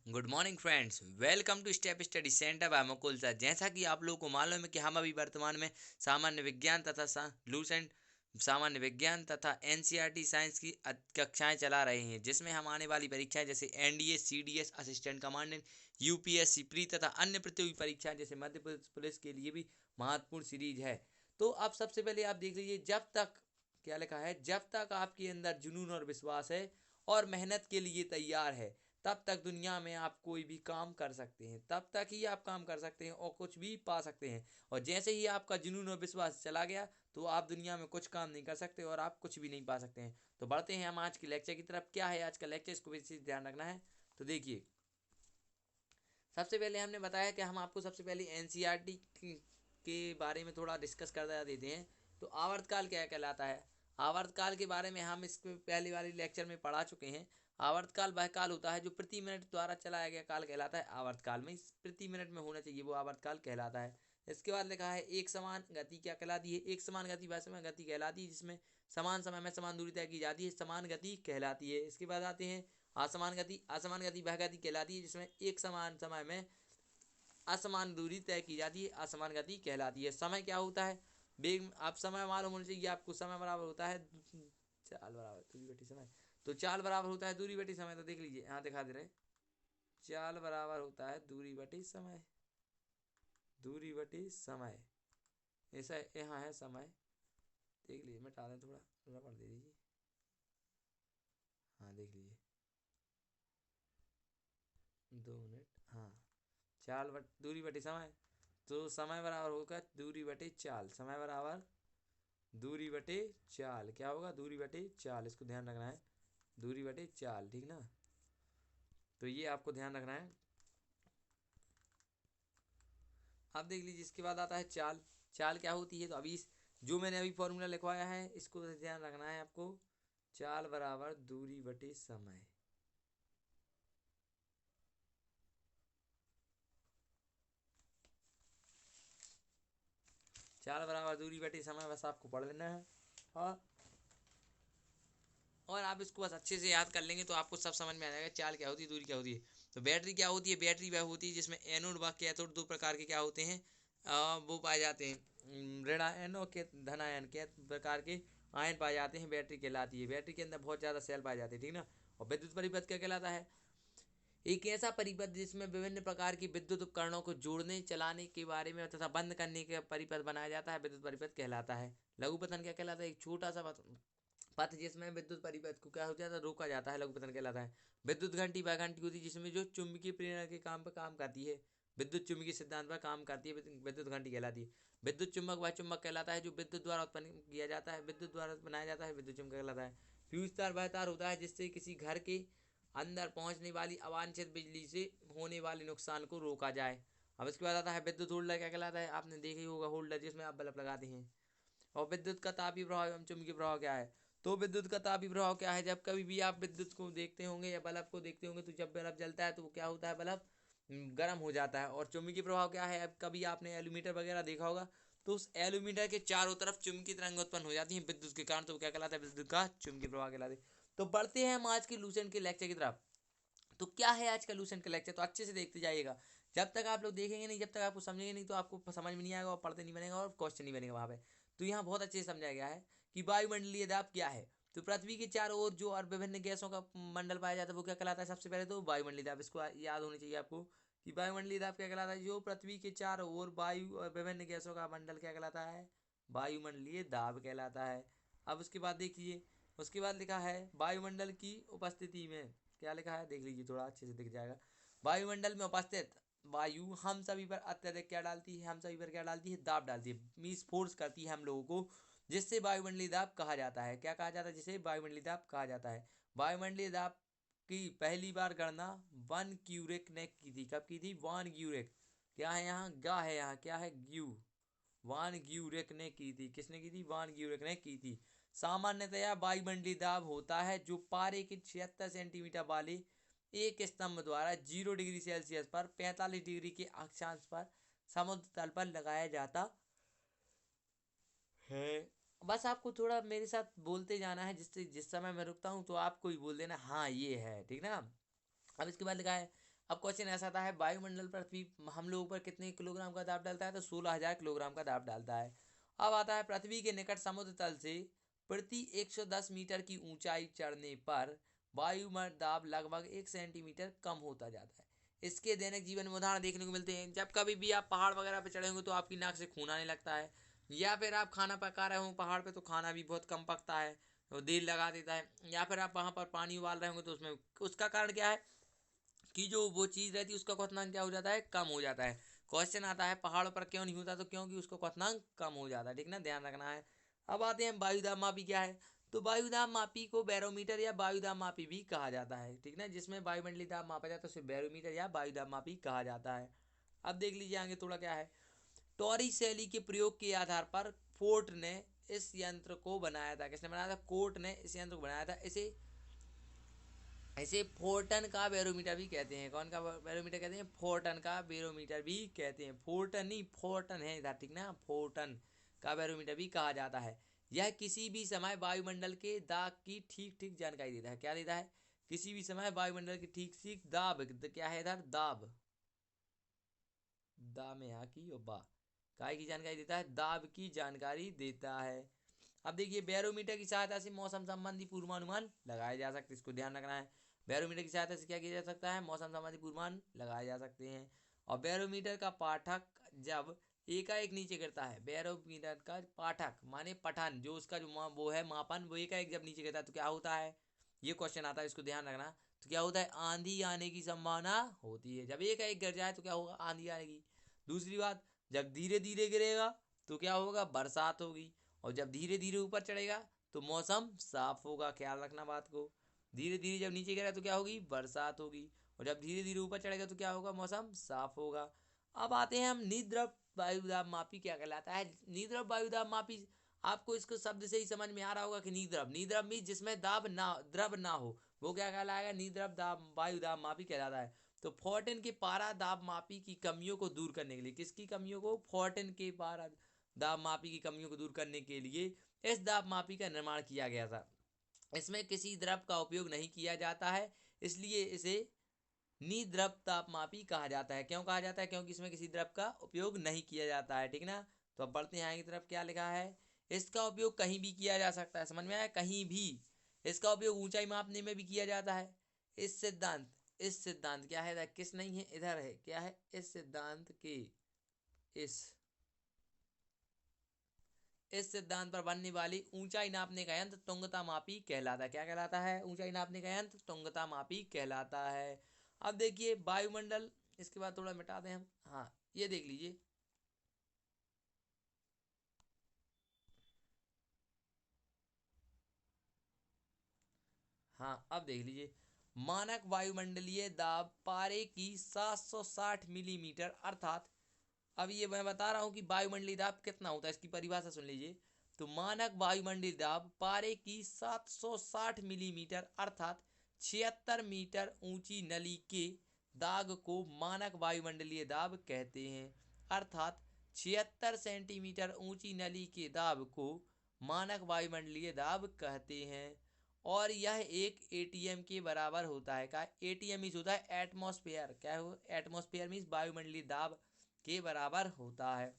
Good morning friends, welcome to step study centre by Mukul sir. जैसा कि आप लोगों को मालूम है कि हम अभी वर्तमान में सामान्य विज्ञान तथा लूसेंट सामान्य विज्ञान तथा एनसीईआरटी साइंस की कक्षाएं चला रहे हैं, जिसमें हम आने वाली परीक्षाएं जैसे NDA, CDS, assistant commandant, UPSC pre तथा अन्य प्रतियोगी परीक्षाएं जैसे मध्य प्रदेश पुलिस के लिए भी महत्वपूर्ण सीरीज है। तो अब सबसे पहले आप देख लीजिए, जब तक क्या लिखा है, जब तक आपके अंदर जुनून और विश्वास है और मेहनत के लिए तैयार है, तब तक दुनिया में आप कोई भी काम कर सकते हैं, तब तक ही आप काम कर सकते हैं और कुछ भी पा सकते हैं। और जैसे ही आपका जुनून और विश्वास चला गया तो आप दुनिया में कुछ काम नहीं कर सकते और आप कुछ भी नहीं पा सकते हैं। तो बढ़ते हैं हम आज के लेक्चर की तरफ। क्या है आज का लेक्चर, इसको विशेष ध्यान रखना है। तो देखिए, सबसे पहले हमने बताया कि हम आपको सबसे पहले एनसीईआरटी के बारे में थोड़ा डिस्कस कर देते हैं। तो आवर्तकाल क्या कहलाता है? आवर्तकाल के बारे में हम इसके पहले वाले लेक्चर में पढ़ा चुके हैं। आवर्तकाल वह काल होता है जो प्रति मिनट द्वारा चलाया गया काल कहलाता है। आवर्तकाल में प्रति मिनट में होना चाहिए, वो आवर्तकाल कहलाता है। इसके बाद लिखा है एक समान गति क्या कहलाती है? एक समान गति वह समय गति कहलाती है जिसमें समान समय में समान दूरी तय की जाती है, समान गति कहलाती है। इसके बाद आते हैं असमान गति। असमान गति वह गति कहलाती है जिसमें एक समान समय में असमान दूरी तय की जाती है, असमान गति कहलाती है। समय क्या होता है? वेग। आप समय मालूम होना चाहिए आपको। समय बराबर होता है चाल बराबर दूरी बटी समय। तो चाल बराबर होता है दूरी बटी समय। तो देख लीजिए, यहाँ दिखा दे रहे, चाल बराबर होता है दूरी बटी समय। दूरी बटी समय, ऐसा यहाँ है समय। देख लीजिए, मिटा दें थोड़ा, रबड़ दे दीजिए। हाँ देख लीजिए, 2 मिनट। हाँ, चाल बट दूरी बटी समय। तो समय बराबर होगा दूरी बटे चाल। समय बराबर दूरी बटे चाल। क्या होगा? दूरी बटे चाल। इसको ध्यान रखना है, दूरी बटे चाल, ठीक ना। तो ये आपको ध्यान रखना है। अब देख लीजिए, इसके बाद आता है चाल। चाल क्या होती है? तो अभी जो मैंने अभी फॉर्मूला लिखवाया है इसको ध्यान रखना है आपको। चाल बराबर दूरी बटे समय। चाल बराबर दूरी बटे समय, बस आपको पढ़ लेना है। हाँ, और आप इसको बस अच्छे से याद कर लेंगे तो आपको सब समझ में आ जाएगा चाल क्या होती है, दूरी क्या होती है। तो बैटरी क्या होती है? बैटरी वह होती है जिसमें एनोड व कैथोड दो प्रकार के क्या होते हैं, वो पाए जाते हैं। ऋणायन और धनायन के प्रकार के आयन पाए जाते हैं, बैटरी कहलाती है। बैटरी के अंदर बहुत ज़्यादा सेल पाए जाते हैं, ठीक ना। और विद्युत परिपथ क्या कहलाता है? एक ऐसा परिपथ जिसमें विभिन्न प्रकार की विद्युत उपकरणों को जोड़ने चलाने के बारे में तथा बंद करने का परिपथ बनाया जाता है, विद्युत परिपथ कहलाता है। लघुपतन क्या कहलाता है? एक छोटा सा पथ जिसमें विद्युत परिपथ को क्या हो जाता है, रोका जाता है, लघुपतन कहलाता है। विद्युत घंटी वह घंटी होती है जिसमें जो चुंबकीय प्रेरणा के काम पर काम करती है, विद्युत चुंबकीय सिद्धांत पर काम करती है, विद्युत घंटी कहलाती है। विद्युत चुंबक वह चुंबक कहलाता है जो विद्युत द्वारा उत्पन्न किया जाता है, विद्युत द्वारा बनाया जाता है, विद्युत चुंबक कहलाता है। फ्यूज तार वह तार होता है जिससे किसी घर के अंदर पहुंचने वाली अवांछित बिजली से होने वाले नुकसान को रोका जाए। अब इसके बाद आता है विद्युत होल्डर क्या कहलाता है? आपने देखा ही होगा, होल्डर जिसमें आप बल्ब लगाते हैं। और विद्युत का तापीय प्रभाव एवं चुंबकीय प्रभाव क्या है? तो विद्युत का तापीय प्रभाव क्या है? जब कभी भी आप विद्युत को देखते होंगे या बल्ब को देखते होंगे तो जब बल्ब जलता है तो क्या होता है, बल्ब गर्म हो जाता है। और चुंबकीय प्रभाव क्या है? अब कभी आपने एलोमीटर वगैरह देखा होगा तो उस एलोमीटर के चारों तरफ चुंबकीय तरंग उत्पन्न हो जाती है विद्युत के कारण, तो क्या कहलाता है? विद्युत का चुंबकीय प्रभाव कहलाता है। तो बढ़ते हैं हम आज के लूसेंट के लेक्चर की तरफ। तो क्या है आज का लूसेंट का लेक्चर, तो अच्छे से देखते जाइएगा। जब तक आप लोग देखेंगे नहीं, जब तक आपको समझेंगे नहीं, तो आपको समझ में नहीं आएगा और पढ़ते नहीं बनेगा और क्वेश्चन नहीं बनेगा वहाँ पे। तो यहाँ बहुत अच्छे से समझाया गया है कि वायुमंडलीय दाब क्या है। तो पृथ्वी के चारों ओर जो और विभिन्न गैसों का मंडल पाया जाता है वो क्या कहलाता है? सबसे पहले तो वायुमंडलीय दाब, इसको याद होनी चाहिए आपको कि वायुमंडलीय दाब क्या कहलाता है। जो पृथ्वी के चारों ओर वायु और विभिन्न गैसों का मंडल क्या कहलाता है? वायुमंडलीय दाब कहलाता है। अब उसके बाद देखिए, उसके बाद लिखा है वायुमंडल की उपस्थिति में क्या लिखा है, देख लीजिए, थोड़ा अच्छे से दिख जाएगा। वायुमंडल में उपस्थित वायु हम सभी पर अत्यधिक क्या डालती है? हम सभी पर क्या डालती है? दाब डालती है, मीन्स फोर्स करती है हम लोगों को, जिससे वायुमंडलीय दाब कहा जाता है। क्या कहा जाता है? जिसे वायुमंडलीय दाब कहा जाता है। वायुमंडलीय दाब की पहली बार गणना वन क्यूरिक ने की थी। कब की थी? वन क्यूरिक। क्या है यहाँ? गा है, यहाँ क्या है? ग्यू। वान ग्यूरिक ने की थी। किसने की थी? वान ग्यूरिक ने की थी। सामान्यतया वायुमंडलीय दाब होता है जो पारे के 76 सेंटीमीटर वाले एक स्तंभ द्वारा 0 डिग्री सेल्सियस पर 45 डिग्री के अक्षांश पर समुद्र तल पर लगाया जाता है। बस आपको थोड़ा मेरे साथ बोलते जाना है, जिससे जिस समय मैं रुकता हूँ तो आपको ही बोल देना हाँ ये है, ठीक ना। अब इसके बाद लिखा है अब क्वेश्चन ऐसा आता है, वायुमंडल पृथ्वी हम लोगों पर कितने किलोग्राम का दाब डालता है? तो 16,000 किलोग्राम का दाब डालता है। अब आता है, पृथ्वी के निकट समुद्र तल से प्रति 110 मीटर की ऊंचाई चढ़ने पर वायुमंडल दाब लगभग 1 सेंटीमीटर कम होता जाता है। इसके दैनिक जीवन में उदाहरण देखने को मिलते हैं। जब कभी भी आप पहाड़ वगैरह पे चढ़े होंगे तो आपकी नाक से खून आने लगता है, या फिर आप खाना पका रहे हो पहाड़ पे तो खाना भी बहुत कम पकता है, तो देर लगा देता है, या फिर आप वहाँ पर पानी उबाल रहे होंगे तो उसमें उसका कारण क्या है कि जो वो चीज़ रहती है उसका क्वथनांक क्या हो जाता है? कम हो जाता है। क्वेश्चन आता है पहाड़ों पर क्यों नहीं होता? तो क्योंकि उसका क्वथनांक कम हो जाता है, ठीक ना, ध्यान रखना है। अब आते हैं वायुदाब मापी क्या है? तो वायुदाब मापी को बैरोमीटर या वायुदाब मापी भी कहा जाता है, ठीक ना, जिसमें वायुमंडलीय दाब मापा जाता है उसे बैरोमीटर या वायुदाब मापी कहा जाता है। अब देख लीजिए आगे थोड़ा क्या है। टॉरी शैली के प्रयोग के आधार पर फोर्ट ने इस यंत्र को बनाया था। किसने बनाया था? कोर्ट ने इस यंत्र को बनाया था। इसे इसे फोर्टन का बैरोमीटर भी कहते हैं। कौन का बैरोमीटर कहते हैं? फोर्टन का बैरोमीटर भी कहते हैं। फोर्टन नहीं, फोर्टन है इधर, ठीक ना, फोर्टन का बैरोमीटर भी कहा जाता है। यह किसी भी समय वायुमंडल के दाब की ठीक ठीक जानकारी देता है। क्या देता है? किसी भी समय वायुमंडल की ठीक ठीक दाब, क्या है इधर? दाब, दा में यहाँ की और बा, काय की जानकारी देता है, दाब की जानकारी देता है। अब देखिए, बैरोमीटर की सहायता से मौसम संबंधी पूर्वानुमान लगाए जा सकते हैं, इसको ध्यान रखना है। बैरोमीटर की सहायता से क्या किया जा सकता है? मौसम संबंधी पूर्वानुमान लगाए जा सकते हैं। और बैरोमीटर का पाठक जब एकाएक नीचे गिरता है, बैरोमीटर का पाठक माने पठन, जो उसका जो वो है मापन, वो एकाएक जब नीचे गिरता है तो क्या होता है? ये क्वेश्चन आता है, इसको ध्यान रखना। तो क्या होता है? आंधी आने की संभावना होती है। जब एकाएक गिर जाए तो क्या होगा? आंधी आएगी। दूसरी बात, जब धीरे धीरे गिरेगा तो क्या होगा? बरसात होगी। और जब धीरे धीरे ऊपर चढ़ेगा तो मौसम साफ होगा। ख्याल रखना बात को। धीरे धीरे जब नीचे गिरा तो क्या होगी? बरसात होगी। और जब धीरे धीरे ऊपर चढ़ेगा तो क्या होगा? मौसम साफ होगा। अब आते हैं हम, निद्रव वायुदाब मापी क्या कहलाता है? निद्रव वायुदाब मापी, आपको इसको शब्द से ही समझ में आ रहा होगा कि निद्रव, निद्रव भी जिसमें दाब ना, द्रव ना हो, वो क्या कहलाएगा? निद्रव दाब वायुदाब मापी कहलाता है। तो फोर्टिन के पारा दाब मापी की कमियों को दूर करने के लिए, किसकी कमियों को? फोर्टिन के पारा दाब मापी की कमियों को दूर करने के लिए इस दाब मापी का निर्माण किया गया था। इसमें किसी द्रव का उपयोग नहीं किया जाता है, इसलिए इसे निद्रव ताप मापी कहा जाता है। क्यों कहा जाता है? क्योंकि इसमें किसी द्रव का उपयोग नहीं किया जाता है, ठीक ना। तो अब बढ़ते हैं आगे की तरफ। क्या लिखा है? इसका उपयोग कहीं भी किया जा सकता है। समझ में आया? कहीं भी। इसका उपयोग ऊंचाई मापने में भी किया जाता है। इस सिद्धांत क्या है? इधर किस नहीं है, इधर है। क्या है? इस इस सिद्धांत पर बनने वाली ऊंचाई नापने का यंत्र तुंगता मापी कहलाता है। क्या कहलाता है? ऊंचाई नापने का यंत्र तुंगता मापी कहलाता है। अब देखिए वायुमंडल, इसके बाद थोड़ा मिटा दें हम। हाँ, ये देख लीजिए। हाँ, अब देख लीजिए, मानक वायुमंडलीय दाब पारे की 760 मिलीमीटर, अर्थात अब ये मैं बता रहा हूँ कि वायुमंडलीय दाब कितना होता है, इसकी परिभाषा सुन लीजिए। तो मानक वायुमंडलीय दाब पारे की 760 मिलीमीटर, अर्थात 76 मीटर ऊंची नली के दाग को मानक वायुमंडलीय दाब कहते हैं। अर्थात 76 सेंटीमीटर ऊंची नली के दाब को मानक वायुमंडलीय दाब कहते हैं। और यह एक एटीएम के बराबर होता है। क्या? एटीएम मीन्स होता है एटमॉस्फेयर। क्या हो? एटमॉस्फेयर मीन्स वायुमंडलीय दाब के बराबर होता है।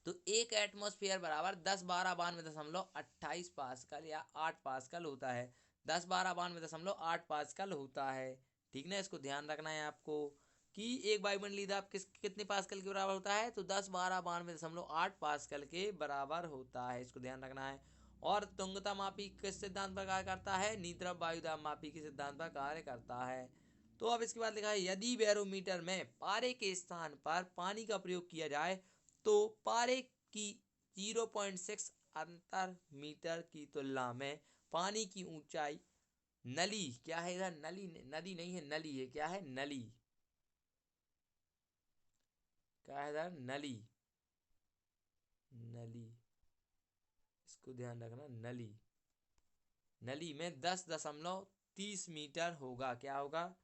तो एक एटमॉस्फेयर बराबर 10 12 92.28 पास्कल या 8 पास्कल होता है। 10 12 92.8 पास्कल होता है, ठीक ना। इसको ध्यान रखना है आपको कि एक वायुमंडलीय दाब कितने पास्कल के बराबर होता है? तो 10 12 92.8 पास्कल के बराबर होता है। इसको ध्यान रखना है। और तुंगता मापी किस सिद्धांत पर कार्य करता है? निद्रव वायुदाब मापी के सिद्धांत पर कार्य करता है। तो अब इसके बाद लिखा है, यदि बैरोमीटर में पारे के स्थान पर पानी का प्रयोग किया जाए तो पारे की 0.6 अंतर मीटर की तुलना में पानी की ऊंचाई नली, क्या है इधर? नली, नदी नहीं है, नली है। क्या है? नली। क्या है इधर? नली, नली, इसको ध्यान रखना। नली, नली में 10.30 मीटर होगा। क्या होगा?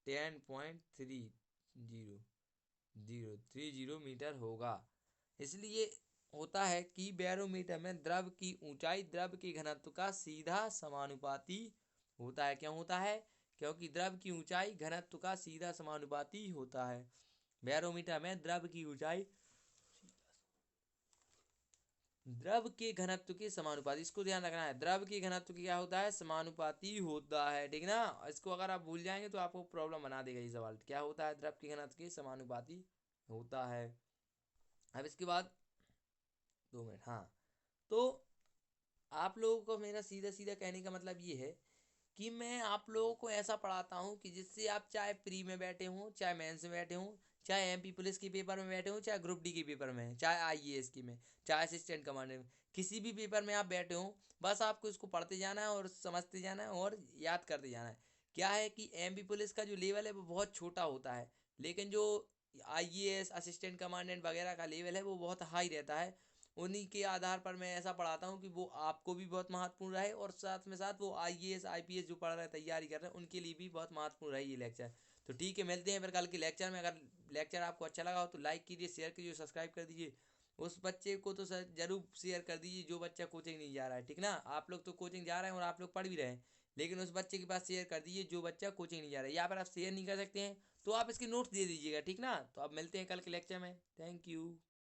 10.30 मीटर होगा। इसलिए होता है कि बैरोमीटर में द्रव की ऊंचाई द्रव के घनत्व का सीधा समानुपाती होता है। क्यों होता है? क्योंकि द्रव की ऊंचाई घनत्व का सीधा समानुपाती होता है। बैरोमीटर में द्रव की ऊंचाई द्रव के घनत्व के समानुपाती, इसको ध्यान रखना है, द्रव के घनत्व क्या होता है, समानुपाती होता है, ठीक ना। इसको अगर आप भूल जाएंगे तो आपको प्रॉब्लम बना देगा ये सवाल। क्या होता है, द्रव के घनत्व के समानुपाती होता है। अब इसके बाद 2 मिनट, हाँ। तो आप लोगों को मेरा सीधा सीधा कहने का मतलब ये है कि मैं आप लोगों को ऐसा पढ़ाता हूँ कि जिससे आप चाहे प्री में बैठे हों, चाहे मेंस में बैठे हों, चाहे एमपी पुलिस के पेपर में बैठे हों, चाहे ग्रुप डी के पेपर में, चाहे आईएएस की में, चाहे असिस्टेंट कमांडर में, किसी भी पेपर में आप बैठे हों, बस आपको इसको पढ़ते जाना है और समझते जाना है और याद करते जाना है। क्या है कि एमपी पुलिस का जो लेवल है वो बहुत छोटा होता है, लेकिन जो आईएएस असिस्टेंट कमांडेंट वगैरह का लेवल है वो बहुत हाई रहता है। उन्हीं के आधार पर मैं ऐसा पढ़ाता हूँ कि वो आपको भी बहुत महत्वपूर्ण रहे और साथ में साथ वो आईएएस आईपीएस जो पढ़ रहे हैं, तैयारी कर रहे हैं, उनके लिए भी बहुत महत्वपूर्ण रहे ये लेक्चर। तो ठीक है, मिलते हैं फिर कल के लेक्चर में। अगर लेक्चर आपको अच्छा लगा हो तो लाइक कीजिए, शेयर कीजिए, सब्सक्राइब कर दीजिए। उस बच्चे को तो सर जरूर शेयर कर दीजिए जो बच्चा कोचिंग नहीं जा रहा है, ठीक ना। आप लोग तो कोचिंग जा रहे हैं और आप लोग पढ़ भी रहे हैं, लेकिन उस बच्चे के पास शेयर कर दीजिए जो बच्चा कोचिंग नहीं जा रहा है। या फिर आप शेयर नहीं कर सकते हैं तो आप इसके नोट्स दे दीजिएगा, ठीक ना। तो अब मिलते हैं कल के लेक्चर में। Thank you.